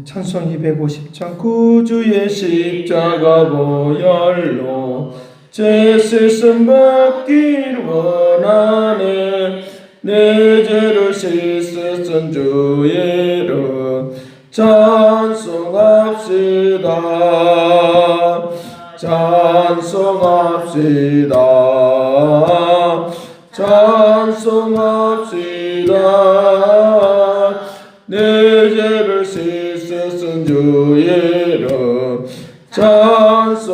찬송 250장. 구주의 십자가 보혈로 제 세상 받기를 원하네. 내 죄를 씻으신 주의 이름 찬송합시다. 찬송합시다. 찬송합시다. 내 죄를 씻으신 주의 이름 찬송합시다.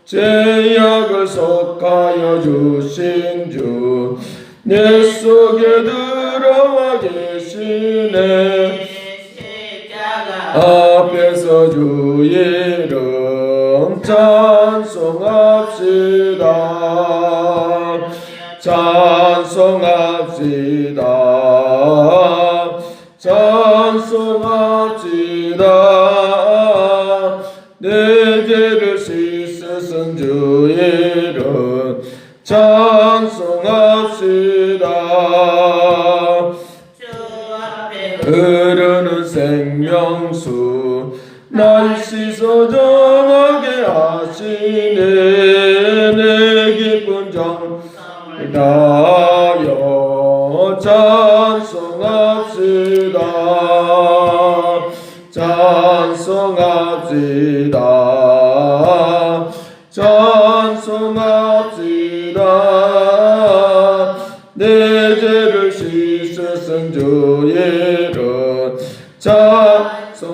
죄악을 속하여 주신 주 내 속에 들어와 계시네. 앞에서 주의 이름 찬송합시다. 찬송합시다. 찬송합시다. 내 죄를 씻으신 주의 이름 찬송합시다. 흐르는 생명수 날 씻어 정하게 하시네. 내 기쁜 정을 다하여 찬송합시다. 찬송합시다. 찬송합시다. 내 죄를 씻으신 주의 이름 찬송합시다.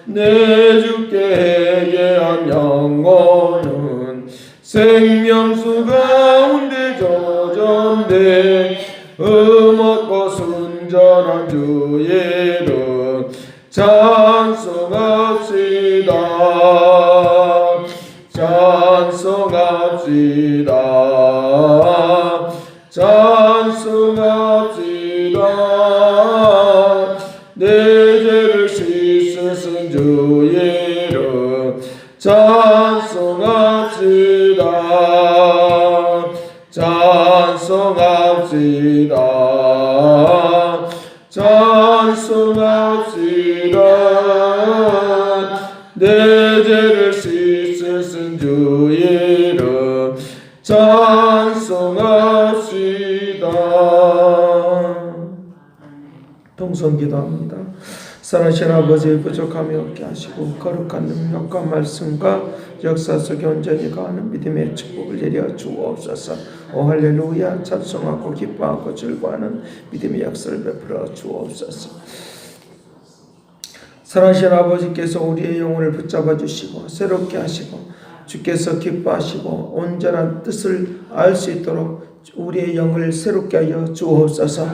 내 주께 회개한 영혼은 생명수 가운데 젖었네. 음악과 순전한 주의 이름 찬송합시다. 찬송합시다. 찬송합시다. 내 죄를 씻으신 주의 이름 찬송합시다. 찬송합시다. 찬송합시다. 내 죄를 씻으신 주의 이름 찬송합시다. 동성 기도합니다. 사랑하신 아버지, 부족함이 없게 하시고 거룩한 능력과 말씀과 역사 속에 온전히 거하는 믿음의 축복을 내려 주옵소서. 오 할렐루야. 찬송하고 기뻐하고 즐거워하는 믿음의 역사를 베풀어 주옵소서. 사랑하신 아버지께서 우리의 영혼을 붙잡아 주시고 새롭게 하시고 주께서 기뻐하시고 온전한 뜻을 알 수 있도록 우리의 영을 새롭게 하여 주옵소서.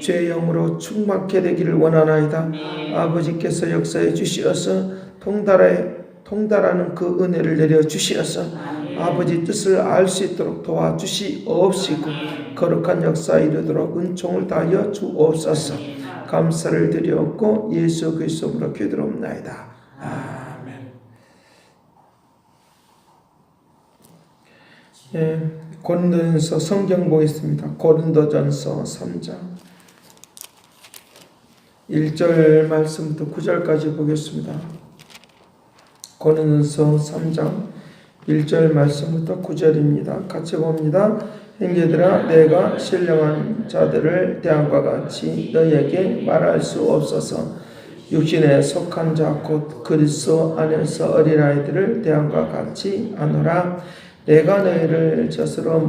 죄의 영으로 충만케 되기를 원하나이다. 아버지께서 역사해 주시어서 통달하는 그 은혜를 내려 주시어서 아버지 뜻을 알 수 있도록 도와주시옵시고 거룩한 역사에 이르도록 은총을 다하여 주옵소서. 감사를 드리옵고 예수 그리스도로 기도옵나이다. 아멘. 고린도전서 성경 보겠습니다. 고린도전서 3장 1절 말씀부터 9절까지 보겠습니다. 고린도전서 3장 1절 말씀부터 9절입니다. 같이 봅니다. 형제들아, 내가 신령한 자들을 대함과 같이 너희에게 말할 수 없어서 육신에 속한 자 곧 그리스도 안에서 어린아이들을 대함과 같이 하노라. 내가 너희를 젖으로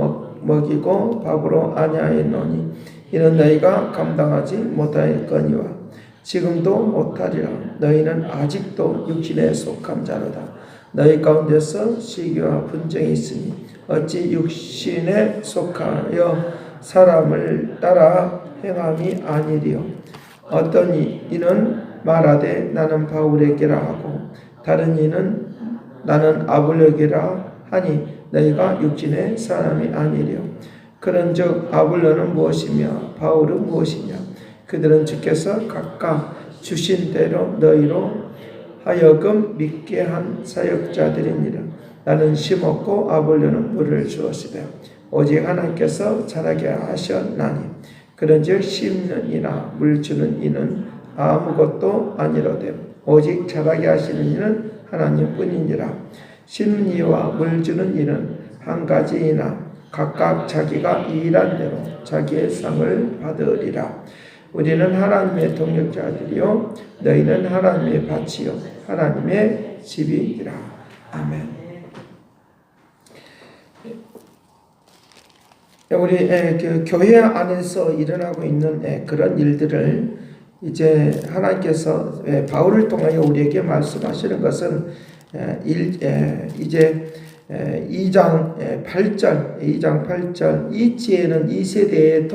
먹이고 밥으로 아니하였노니 이는 너희가 감당하지 못하였거니와 지금도 못하리라. 너희는 아직도 육신에 속한 자로다. 너희 가운데서 시기와 분쟁이 있으니 어찌 육신에 속하여 사람을 따라 행함이 아니리요. 어떤 이는 말하되 나는 바울에게라 하고 다른 이는 나는 아볼로에게라 하니 너희가 육신의 사람이 아니리요. 그런즉 아볼로는 무엇이며 바울은 무엇이냐. 그들은 주께서 각각 주신 대로 너희로 하여금 믿게 한 사역자들이니라. 나는 심었고 아볼로는 물을 주었으되 오직 하나님께서 자라게 하셨나니 그런즉 심는 이나 물 주는 이는 아무것도 아니로되 오직 자라게 하시는 이는 하나님뿐이니라. 심는 이와 물 주는 이는 한 가지이나 각각 자기가 일한 대로 자기의 상을 받으리라. 우리는 하나님의 동역자들이요 너희는 하나님의 밭이요 하나님의 집이니라. 아멘. 우리 그 교회 안에서 일어나고 있는 그런 일들을 이제 하나님께서 바울을 통하여 우리에게 말씀하시는 것은 이제 2장 8절 이 지혜는 이 세대의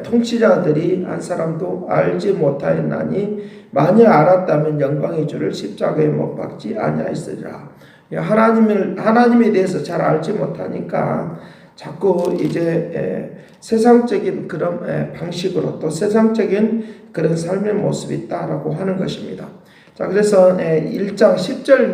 통치자들이 한 사람도 알지 못하였나니 만일 알았다면 영광의 주를 십자가에 못 박지 아니하였으리라. 하나님에 대해서 잘 알지 못하니까 자꾸 이제 세상적인 그런 방식으로 또 세상적인 그런 삶의 모습이 있다라고 하는 것입니다. 자, 그래서 1장 10절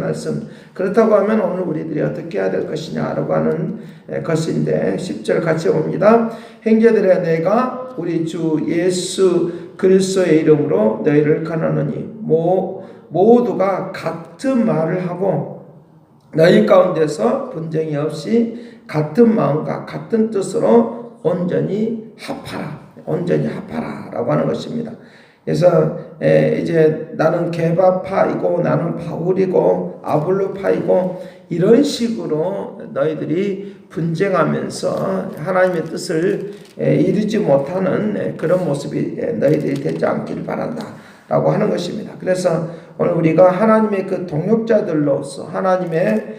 말씀 그렇다고 하면 오늘 우리들이 어떻게 해야 될 것이냐라고 하는 것인데 10절 같이 봅니다. 형제들아 내가 우리 주 예수 그리스도의 이름으로 너희를 간하노니 모두가 같은 말을 하고 너희 가운데서 분쟁이 없이 같은 마음과 같은 뜻으로 온전히 합하라 라고 하는 것입니다. 그래서 이제 나는 게바파이고 나는 바울이고 아볼로파이고 이런 식으로 너희들이 분쟁하면서 하나님의 뜻을 이루지 못하는 그런 모습이 너희들이 되지 않길 바란다 라고 하는 것입니다. 그래서 오늘 우리가 하나님의 그 동역자들로서 하나님의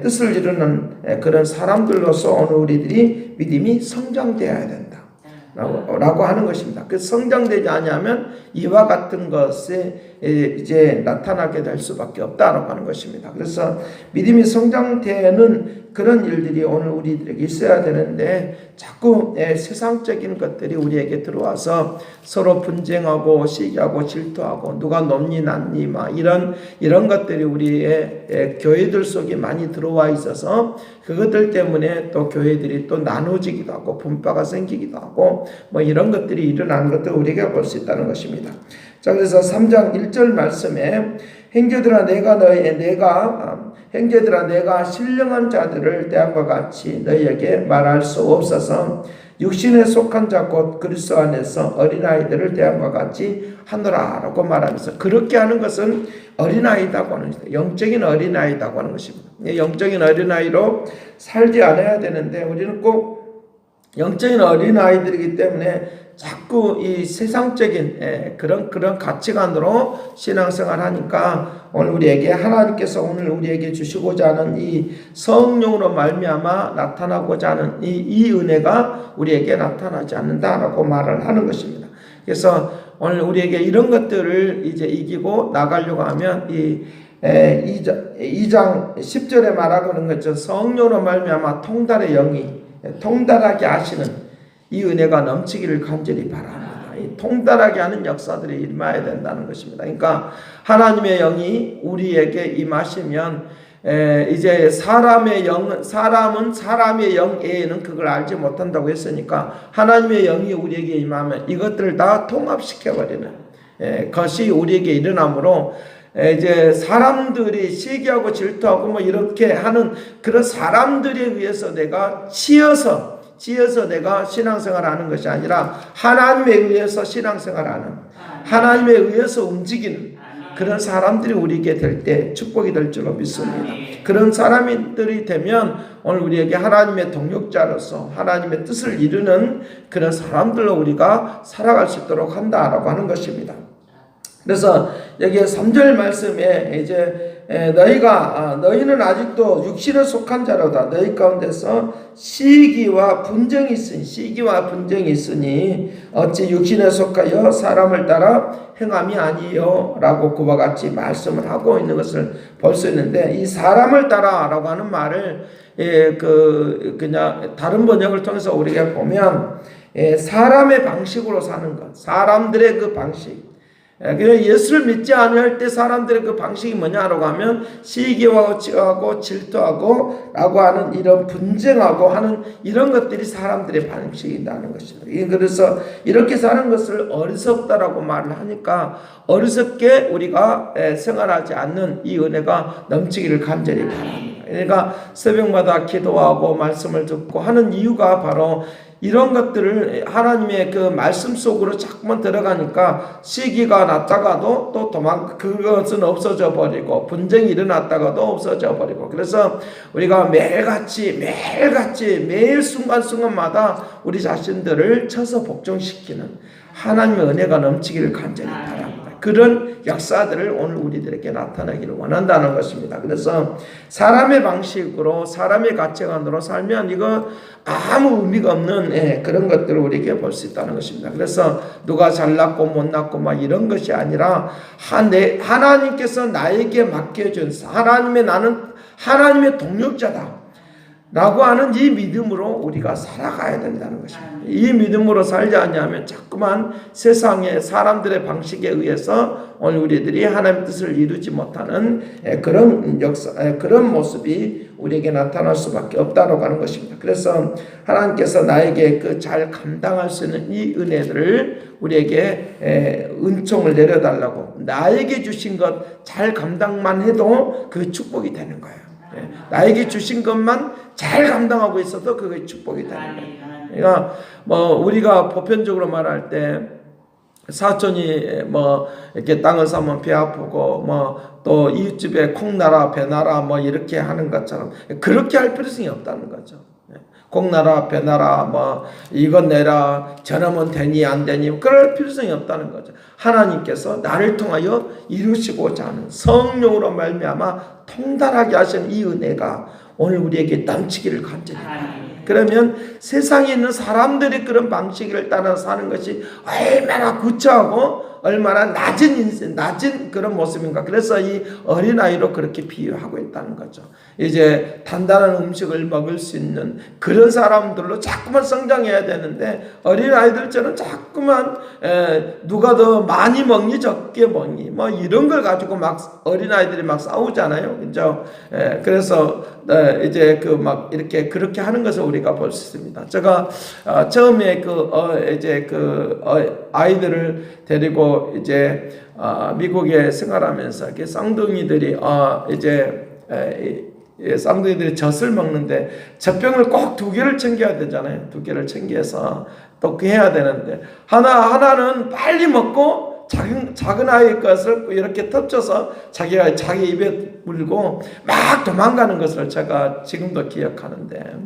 뜻을 이루는 그런 사람들로서 오늘 우리들이 믿음이 성장되어야 된다 라고 하는 것입니다. 그 성장되지 않으면 이와 같은 것에 이제 나타나게 될 수밖에 없다라고 하는 것입니다. 그래서 믿음이 성장되는 그런 일들이 오늘 우리들에게 있어야 되는데 자꾸 세상적인 것들이 우리에게 들어와서 서로 분쟁하고 시기하고 질투하고 누가 높니 낮니 막 이런 것들이 우리의 교회들 속에 많이 들어와 있어서 그것들 때문에 또 교회들이 또 나눠지기도 하고 분파가 생기기도 하고 뭐 이런 것들이 일어나는 것도 우리가 볼 수 있다는 것입니다. 자, 그래서 3장 1절 말씀에 형제들아 내가 신령한 자들을 대함과 같이 너희에게 말할 수 없어서 육신에 속한 자 곧 그리스도 안에서 어린아이들을 대함과 같이 하노라 라고 말하면서 그렇게 하는 것은 어린아이다고 하는 것입니다. 영적인 어린아이다고 하는 것입니다. 영적인 어린아이로 살지 않아야 되는데 우리는 꼭 영적인 어린아이들이기 때문에 자꾸 이 세상적인 그런 가치관으로 신앙생활 하니까 오늘 우리에게 하나님께서 오늘 우리에게 주시고자 하는 이 성령으로 말미암아 나타나고자 하는 이 은혜가 우리에게 나타나지 않는다라고 말을 하는 것입니다. 그래서 오늘 우리에게 이런 것들을 이제 이기고 나가려고 하면 이 2장 10절에 말하고 있는 것처럼 성령으로 말미암아 통달하게 하시는 이 은혜가 넘치기를 간절히 바랍니다. 이 통달하게 하는 역사들이 임해야 된다는 것입니다. 그러니까 하나님의 영이 우리에게 임하시면 이제 사람은 사람의 영 외에는 그걸 알지 못한다고 했으니까 하나님의 영이 우리에게 임하면 이것들을 다 통합시켜버리는 것이 우리에게 일어나므로 이제 사람들이 시기하고 질투하고 뭐 이렇게 하는 그런 사람들에 의해서 내가 치여서 내가 신앙생활을 하는 것이 아니라 하나님에 의해서 신앙생활을 하는 하나님에 의해서 움직이는 그런 사람들이 우리에게 될 때 축복이 될 줄로 믿습니다. 그런 사람들이 되면 오늘 우리에게 하나님의 동역자로서 하나님의 뜻을 이루는 그런 사람들로 우리가 살아갈 수 있도록 한다라고 하는 것입니다. 그래서 여기 3절 말씀에 이제 너희는 아직도 육신에 속한 자로다. 너희 가운데서 시기와 분쟁이 있으니 어찌 육신에 속하여 사람을 따라 행함이 아니요 라고 그와 같이 말씀을 하고 있는 것을 볼 수 있는데 이 사람을 따라 라고 하는 말을 그냥 다른 번역을 통해서 우리가 보면 사람의 방식으로 사는 것, 사람들의 그 방식, 그냥 예수를 믿지 않을 때 사람들의 그 방식이 뭐냐라고 하면 시기하고 질투하고 라고 하는 이런 분쟁하고 하는 이런 것들이 사람들의 방식이라는 것입니다. 그래서 이렇게 사는 것을 어리석다라고 말을 하니까 어리석게 우리가 생활하지 않는 이 은혜가 넘치기를 간절히 바랍니다. 그러니까 새벽마다 기도하고 말씀을 듣고 하는 이유가 바로 이런 것들을 하나님의 그 말씀 속으로 자꾸만 들어가니까 시기가 났다가도 또 그것은 없어져 버리고 분쟁이 일어났다가도 없어져 버리고 그래서 우리가 매일같이 매일 순간순간마다 우리 자신들을 쳐서 복종시키는 하나님의 은혜가 넘치기를 간절히 바랍니다. 그런 역사들을 오늘 우리들에게 나타나기를 원한다는 것입니다. 그래서 사람의 방식으로 사람의 가치관으로 살면 이거 아무 의미가 없는 그런 것들을 우리에게 볼 수 있다는 것입니다. 그래서 누가 잘났고 못났고 막 이런 것이 아니라 하나님께서 나에게 맡겨준 나는 하나님의 동력자다 라고 하는 이 믿음으로 우리가 살아가야 된다는 것입니다. 이 믿음으로 살지 않냐면 자꾸만 세상의 사람들의 방식에 의해서 오늘 우리들이 하나님의 뜻을 이루지 못하는 그런 모습이 우리에게 나타날 수밖에 없다고 하는 것입니다. 그래서 하나님께서 나에게 그 잘 감당할 수 있는 이 은혜들을 우리에게 은총을 내려달라고 나에게 주신 것 잘 감당만 해도 그 축복이 되는 거예요. 나에게 주신 것만 잘 감당하고 있어도 그게 축복이 되는 거예요. 그러니까 우리가 보편적으로 말할 때 사촌이 이렇게 땅을 사면 배 아프고 또 이웃집에 콩나라 배나라 이렇게 하는 것처럼 그렇게 할 필요성이 없다는 거죠. 콩나라 배나라 이것 내라 저러면 되니 안 되니 그럴 필요성이 없다는 거죠. 하나님께서 나를 통하여 이루시고자 하는 성령으로 말미암아 통달하게 하신 이 은혜가 오늘 우리에게 넘치기를 간절히 바랍니다. 그러면 세상에 있는 사람들이 그런 방식을 따라 사는 것이 얼마나 구차하고 얼마나 낮은 그런 모습인가. 그래서 이 어린아이로 그렇게 비유하고 있다는 거죠. 이제 단단한 음식을 먹을 수 있는 그런 사람들로 자꾸만 성장해야 되는데 어린아이들처럼 자꾸만 누가 더 많이 먹니 적게 먹니 이런 걸 가지고 막 어린아이들이 막 싸우잖아요. 그죠? 그래서 이제 이렇게 그렇게 하는 것을 우리가 볼 수 있습니다. 제가 처음에 아이들을 데리고 이제 미국에 생활하면서 쌍둥이들이 쌍둥이들이 젖을 먹는데 젖병을 꼭 2개를 챙겨야 되잖아요. 2개를 챙겨서 또 해야 되는데 하나는 빨리 먹고 작은 아이의 것을 이렇게 덮쳐서 자기 입에 물고 막 도망가는 것을 제가 지금도 기억하는데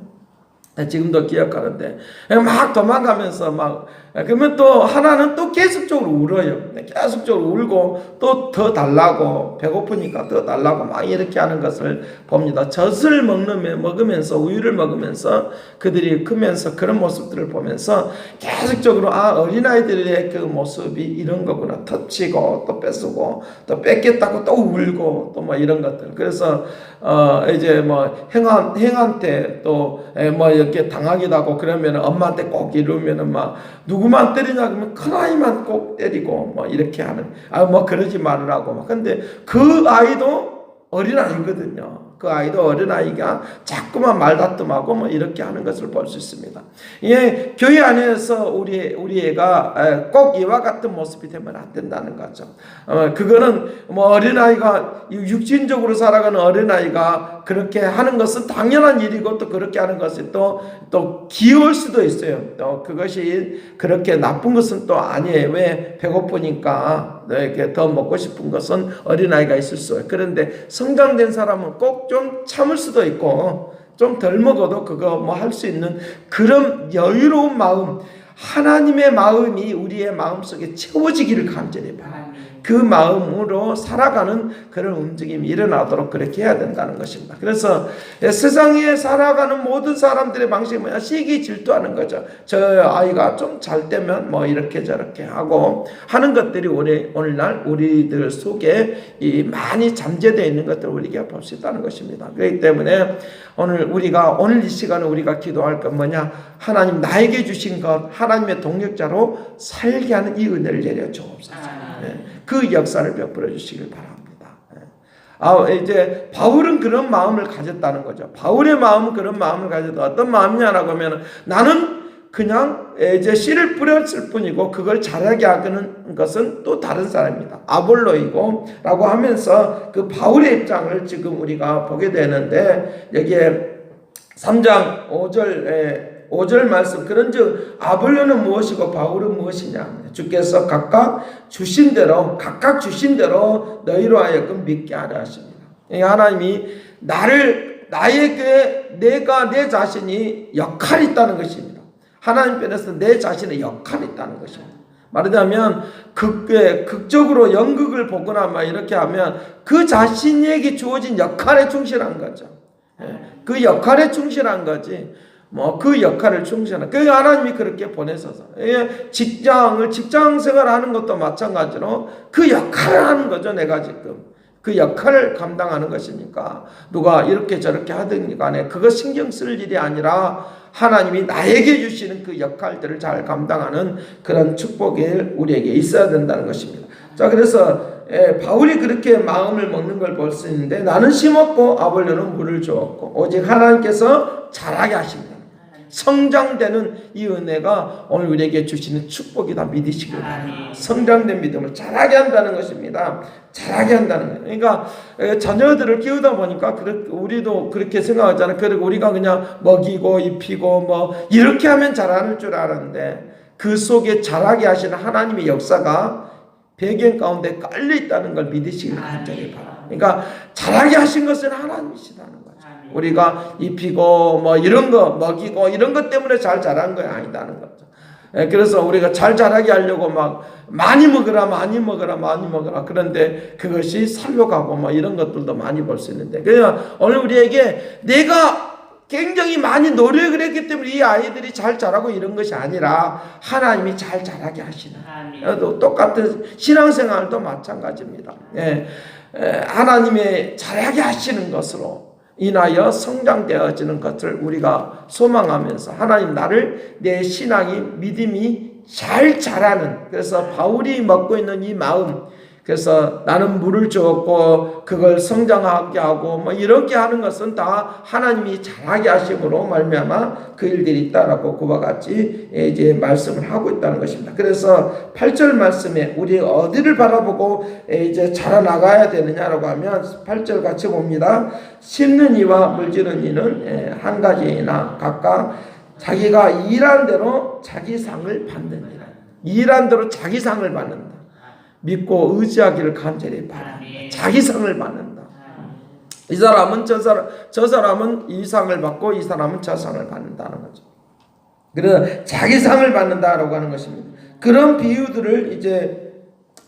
막 도망가면서 그러면 또 하나는 또 계속적으로 울어요. 계속적으로 울고 또 더 달라고 배고프니까 더 달라고 막 이렇게 하는 것을 봅니다. 젖을 먹으면서 우유를 먹으면서 그들이 크면서 그런 모습들을 보면서 계속적으로 어린아이들의 그 모습이 이런 거구나. 덮치고 또 뺏고 또 뺏겠다고 또 울고 또 이런 것들. 그래서 이제 형한테 또 이렇게 당하기도 하고 그러면 엄마한테 꼭 이러면은 누구만 때리냐 그러면 큰아이만 꼭 때리고 이렇게 하는 그러지 말으라고 근데 그 아이도 어린아이거든요. 그 아이도 어린아이가 자꾸만 말다툼하고 이렇게 하는 것을 볼 수 있습니다. 예, 교회 안에서 우리 애가 꼭 이와 같은 모습이 되면 안 된다는 거죠. 그거는 어린아이가 육신적으로 살아가는 어린아이가 그렇게 하는 것은 당연한 일이고 또 그렇게 하는 것이 또 귀여울 수도 있어요. 또 그것이 그렇게 나쁜 것은 또 아니에요. 왜? 배고프니까 이렇게 더 먹고 싶은 것은 어린아이가 있을 수 있어요. 그런데 성장된 사람은 꼭 좀 참을 수도 있고 좀 덜 먹어도 그거 할 수 있는 그런 여유로운 마음, 하나님의 마음이 우리의 마음속에 채워지기를 간절히 바랍니다. 그 마음으로 살아가는 그런 움직임이 일어나도록 그렇게 해야 된다는 것입니다. 그래서 세상에 살아가는 모든 사람들의 방식이 뭐냐? 시기 질투하는 거죠. 저 아이가 좀 잘 되면 이렇게 저렇게 하고 하는 것들이 오늘날 우리들 속에 많이 잠재되어 있는 것들을 우리가 볼 수 있다는 것입니다. 그렇기 때문에 오늘 이 시간에 우리가 기도할 건 뭐냐? 하나님 나에게 주신 것, 하나님의 동력자로 살게 하는 이 은혜를 내려 주옵소서. 그 역사를 베풀어 주시길 바랍니다. 이제 바울은 그런 마음을 가졌다는 거죠. 바울의 마음은 그런 마음을 가졌다. 어떤 마음이냐라고 하면 나는 그냥 이제 씨를 뿌렸을 뿐이고 그걸 자라게 하는 것은 또 다른 사람입니다. 아볼로이고 라고 하면서 그 바울의 입장을 지금 우리가 보게 되는데 여기에 3장 5절 말씀 그런즉 아볼로는 무엇이고 바울은 무엇이냐 주께서 각각 주신 대로 너희로 하여금 믿게 하려 하십니다. 하나님이 나에게 내 자신이 역할이 있다는 것입니다. 하나님 편에서 내 자신의 역할이 있다는 것입니다. 말하자면 극적으로 연극을 보거나 막 이렇게 하면 그 자신에게 주어진 역할에 충실한 거죠. 그 역할에 충실한 거지. 그 역할을 충실한. 그 하나님이 그렇게 보내셔서 직장 생활하는 것도 마찬가지로 그 역할을 하는 거죠. 내가 지금 그 역할을 감당하는 것이니까 누가 이렇게 저렇게 하든 간에 그거 신경 쓸 일이 아니라 하나님이 나에게 주시는 그 역할들을 잘 감당하는 그런 축복이 우리에게 있어야 된다는 것입니다. 자, 그래서 바울이 그렇게 마음을 먹는 걸 볼 수 있는데 나는 심었고 아볼로는 물을 주었고 오직 하나님께서 자라게 하십니다. 성장되는 이 은혜가 오늘 우리에게 주시는 축복이다 믿으시길 바랍니다. 성장된 믿음을 자라게 한다는 것입니다. 자라게 한다는 거예요. 그러니까 자녀들을 키우다 보니까 우리도 그렇게 생각하잖아요. 그리고 우리가 그냥 먹이고 입히고 뭐 이렇게 하면 자라는 줄 알았는데 그 속에 자라게 하시는 하나님의 역사가 배경 가운데 깔려 있다는 걸 믿으시길 간절히 바랍니다. 그러니까 자라게 하신 것은 하나님이시다는 거죠. 우리가 입히고 뭐 이런 거 먹이고 이런 것 때문에 잘 자란 거 아니다는 거죠. 그래서 우리가 잘 자라게 하려고 막 많이 먹으라 그런데 그것이 살로 가고 뭐 이런 것들도 많이 볼 수 있는데 그냥 오늘 우리에게 내가 굉장히 많이 노력을 했기 때문에 이 아이들이 잘 자라고 이런 것이 아니라 하나님이 잘 자라게 하시는 똑같은 신앙생활도 마찬가지입니다. 하나님의 자라게 하시는 것으로 인하여 성장되어지는 것을 우리가 소망하면서 하나님 나를 내 신앙이 믿음이 잘 자라는 그래서 바울이 먹고 있는 이 마음 그래서 나는 물을 주었고 그걸 성장하게 하고 뭐 이렇게 하는 것은 다 하나님이 잘하게 하심으로 말미암아 그 일들이 있다라고 그와 같이 이제 말씀을 하고 있다는 것입니다. 그래서 8절 말씀에 우리 어디를 바라보고 이제 자라나가야 되느냐라고 하면 8절 같이 봅니다. 심는 이와 물지는 이는 한 가지이나 각각 자기가 일한 대로 자기 상을 받느니라. 일한 대로 자기 상을 받는다. 믿고 의지하기를 간절히 바랍니다. 자기 상을 받는다. 이 사람은 저 사람은 이 상을 받고 이 사람은 저 상을 받는다는 거죠. 그래서 자기 상을 받는다라고 하는 것입니다. 그런 비유들을 이제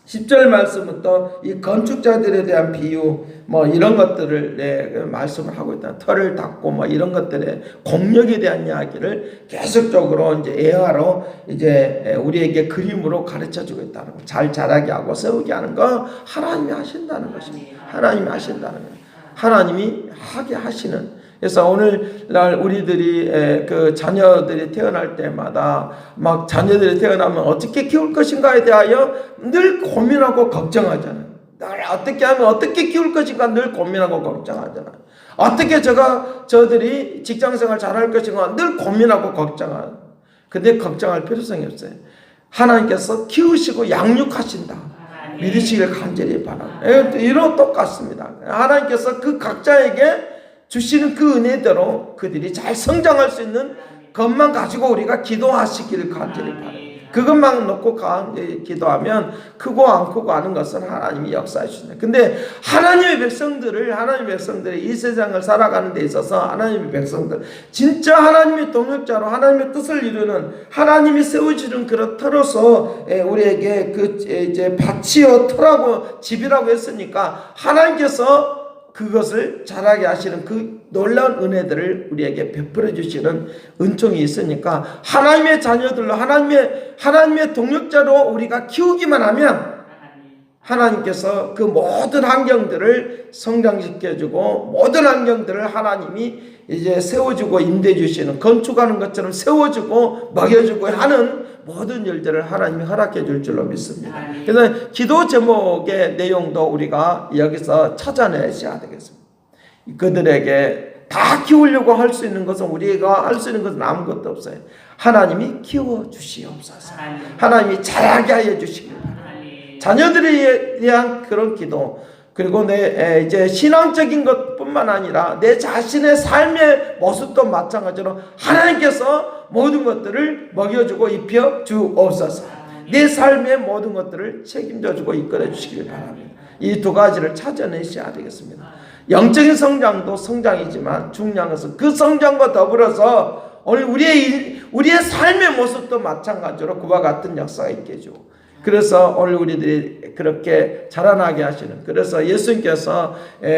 10절 말씀부터 이 건축자들에 대한 비유 뭐 이런 것들을 말씀을 하고 있다. 털을 닦고 뭐 이런 것들의 공력에 대한 이야기를 계속적으로 이제 애화로 이제 우리에게 그림으로 가르쳐 주고 있다는 거. 잘 자라게 하고 세우게 하는 거 하나님이 하신다는 것입니다. 하나님이 하신다는 거예요. 하나님이 하게 하시는. 그래서 오늘날 우리들이 그 자녀들이 태어날 때마다 막 자녀들이 태어나면 어떻게 키울 것인가에 대하여 늘 고민하고 걱정하잖아요. 늘 어떻게 하면 어떻게 키울 것인가 늘 고민하고 걱정하잖아요. 어떻게 저들이 직장생활 잘할 것인가 늘 고민하고 걱정하요. 근데 걱정할 필요성이 없어요. 하나님께서 키우시고 양육하신다. 믿으시길 간절히 바랍니다. 이런 똑같습니다. 하나님께서 그 각자에게 주시는 그 은혜대로 그들이 잘 성장할 수 있는 것만 가지고 우리가 기도하시기를 간절히 바랍니다. 그것만 놓고 기도하면 크고 안 크고 하는 것은 하나님이 역사해 주신다. 근데 하나님의 백성들이 이 세상을 살아가는 데 있어서 하나님의 백성들 진짜 하나님의 동역자로 하나님의 뜻을 이루는 하나님이 세워주는 그런 터로서 우리에게 그 이제 밭이요 터라고 집이라고 했으니까 하나님께서 그것을 자라게 하시는 그 놀라운 은혜들을 우리에게 베풀어 주시는 은총이 있으니까 하나님의 자녀들로 하나님의 동역자로 우리가 키우기만 하면 하나님께서 그 모든 환경들을 성장시켜주고 모든 환경들을 하나님이 이제 세워주고 임대해 주시는 건축하는 것처럼 세워주고 먹여주고 하는 모든 일들을 하나님이 허락해 줄 줄로 믿습니다. 그래서 기도 제목의 내용도 우리가 여기서 찾아내셔야 되겠습니다. 그들에게 다 키우려고 할 수 있는 것은, 우리가 할 수 있는 것은 아무것도 없어요. 하나님이 키워주시옵소서. 하나님이 자라게 하여 주시길 바랍니다. 자녀들에 대한 그런 기도, 그리고 내 이제 신앙적인 것뿐만 아니라 내 자신의 삶의 모습도 마찬가지로 하나님께서 모든 것들을 먹여주고 입혀 주옵소서. 내 삶의 모든 것들을 책임져주고 이끌어 주시길 바랍니다. 이 두 가지를 찾아내셔야 되겠습니다. 영적인 성장도 성장이지만 중요한 것은 그 성장과 더불어서 오늘 우리의 삶의 모습도 마찬가지로 그와 같은 역사가 있게 해주고, 그래서 오늘 우리들이 그렇게 자라나게 하시는, 그래서 예수님께서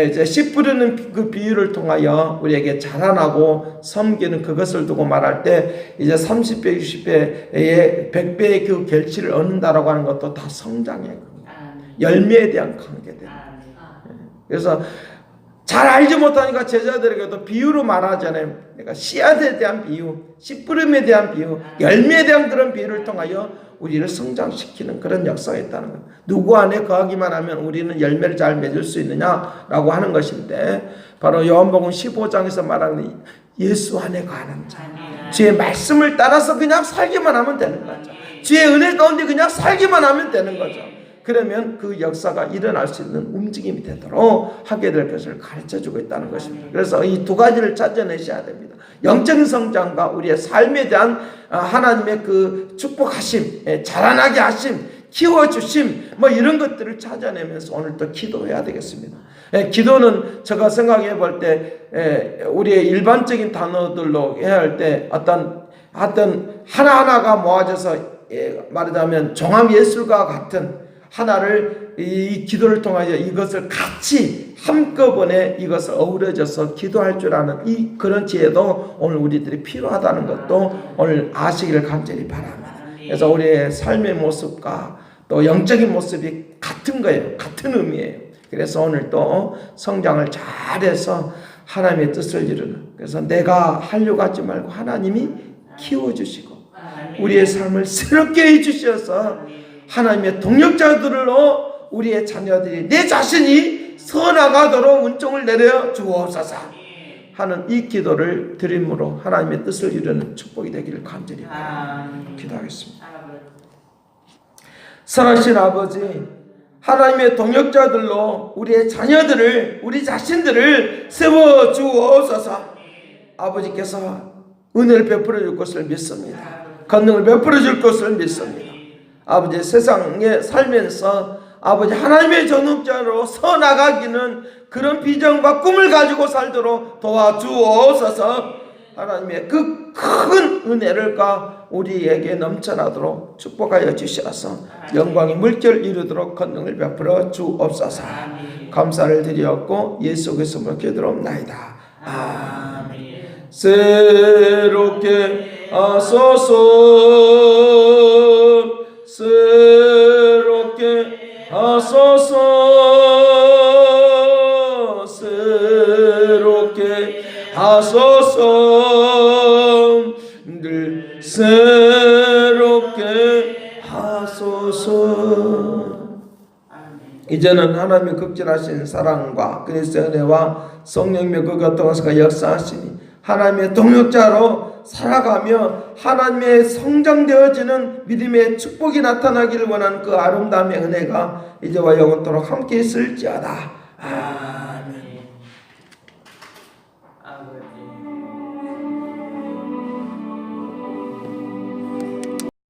이제 씨 뿌리는 그 비유를 통하여 우리에게 자라나고 섬기는 그것을 두고 말할 때, 이제 30배, 60배의 100배의 그 결실을 얻는다라고 하는 것도 다 성장의 겁니다. 열매에 대한 관계입니다. 그래서 잘 알지 못하니까 제자들에게도 비유로 말하잖아요. 그러니까 씨앗에 대한 비유, 씨 뿌림에 대한 비유, 열매에 대한 그런 비유를 통하여 우리를 성장시키는 그런 역사가 있다는 거예요. 누구 안에 거하기만 하면 우리는 열매를 잘 맺을 수 있느냐라고 하는 것인데, 바로 요한복음 15장에서 말하는 예수 안에 거하는 자, 주의 말씀을 따라서 그냥 살기만 하면 되는 거죠. 주의 은혜 가운데 그냥 살기만 하면 되는 거죠. 그러면 그 역사가 일어날 수 있는 움직임이 되도록 하게 될 것을 가르쳐주고 있다는 것입니다. 그래서 이 두 가지를 찾아내셔야 됩니다. 영적인 성장과 우리의 삶에 대한 하나님의 그 축복하심, 자라나게 하심, 키워주심, 뭐 이런 것들을 찾아내면서 오늘 또 기도해야 되겠습니다. 기도는 제가 생각해 볼 때 우리의 일반적인 단어들로 해야 할 때 어떤 하나하나가 모아져서 말하자면 종합예술과 같은 하나를, 이 기도를 통하여 이것을 같이 한꺼번에 이것을 어우러져서 기도할 줄 아는 이 그런 지혜도 오늘 우리들이 필요하다는 것도 오늘 아시기를 간절히 바랍니다. 그래서 우리의 삶의 모습과 또 영적인 모습이 같은 거예요. 같은 의미예요. 그래서 오늘 또 성장을 잘해서 하나님의 뜻을 이루는, 그래서 내가 하려고 하지 말고 하나님이 키워주시고 우리의 삶을 새롭게 해주셔서 하나님의 동력자들로 우리의 자녀들이, 내 자신이 서나가도록 은총을 내려 주옵소서 하는 이 기도를 드림으로 하나님의 뜻을 이루는 축복이 되기를 간절히 기도하겠습니다. 사랑하신 아버지, 하나님의 동역자들로 우리의 자녀들을, 우리 자신들을 세워 주옵소서. 아버지께서 은혜를 베풀어 줄 것을 믿습니다. 권능을 베풀어 줄 것을 믿습니다. 아버지, 세상에 살면서 아버지 하나님의 전업자로 서나가기는 그런 비전과 꿈을 가지고 살도록 도와주옵소서. 하나님의 그 큰 은혜를 우리에게 넘쳐나도록 축복하여 주셔서 영광의 물결 이루도록 권능을 베풀어 주옵소서. 감사를 드리었고 예수 그리스도로 기도하옵나이다. 아멘. 새롭게 하소서, 새롭게 하소서, 새롭게 하소서, 늘 새롭게 하소서. 이제는 하나님의 극진하신 사랑과 그리스도의 은혜와 성령님의 그 교통하시고 역사하시니 하나님의 동역자로 살아가며 하나님의 성장되어지는 믿음의 축복이 나타나기를 원하는 그 아름다움의 은혜가 이제와 영원토록 함께 있을지어다.